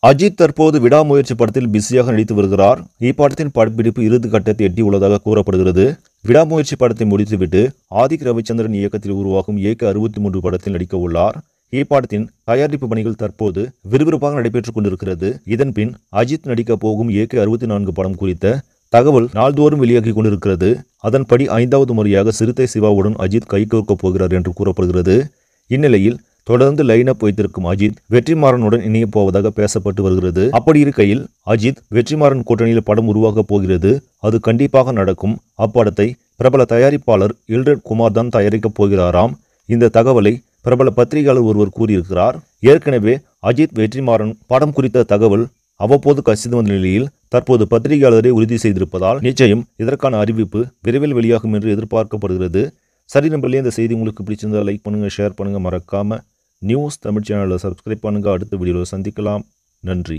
அஜித் தற்போது விடாமுயற்சி படத்தில் பிஸியாக நடித்து வருகிறார். இப்படத்தின் படப்பிடிப்பு இறுதி கட்டத்தை எட்டியுள்ளதாக கூறப்படுகிறது. விடாமுயற்சி படத்தை முடித்துவிட்டு ஆதிக் ரவிச்சந்திரன் இயக்கத்தில் உருவாகும் AK-63 படத்தில் நடிக்க உள்ளார். இப்படத்தின் தயாரிப்பு பணிகள் தற்போது விறுவிறுப்பாக நடைபெற்றுக் கொண்டிருக்கிறது. இதன்பின் அஜித் நடிக்க போகும் AK-64 படம் குறித்த தகவல் நாள்தோறும் வெளியாகி கொண்டிருக்கிறது. அதன்படி 5வது முறையாக சிறுத்தை சிவாவுடன் அஜித் கைகோர்க்கப் போகிறார் என்று கூறப்படுகிறது. இந்நிலையில் தொடர்ந்து லைன் அப் வைத்திருக்கும் அஜித் வெற்றிமாறனுடன் இணைய போவதாக பேசப்பட்டு வருகிறது. அப்படி இருக்கையில் அஜித் வெற்றிமாறன் கூட்டணியில் படம் உருவாக போகிறது. அது கண்டிப்பாக நடக்கும். அப்படத்தை பிரபல தயாரிப்பாளர் இல்ரட் குமார் தான் தயாரிக்கப் போகிறாராம். இந்த தகவலை பிரபல பத்திரிகையாளர் ஒருவர் கூறியிருக்கிறார். ஏற்கனவே அஜித் வெற்றிமாறன் படம் குறித்த தகவல் அவ்வப்போது கசிந்து வந்த நிலையில் தற்போது பத்திரிகையாளரை உறுதி செய்திருப்பதால் நிச்சயம் இதற்கான அறிவிப்பு விரைவில் வெளியாகும் என்று எதிர்பார்க்கப்படுகிறது. சரி நம்பர்களே, இந்த செய்தி உங்களுக்கு பிடிச்சிருந்தால் லைக் பண்ணுங்க, ஷேர் பண்ணுங்க, மறக்காம நியூஸ் தமிழ் சேனலை சப்ஸ்கிரைப் பண்ணுங்க. அடுத்த வீடியோவில் சந்திக்கலாம். நன்றி.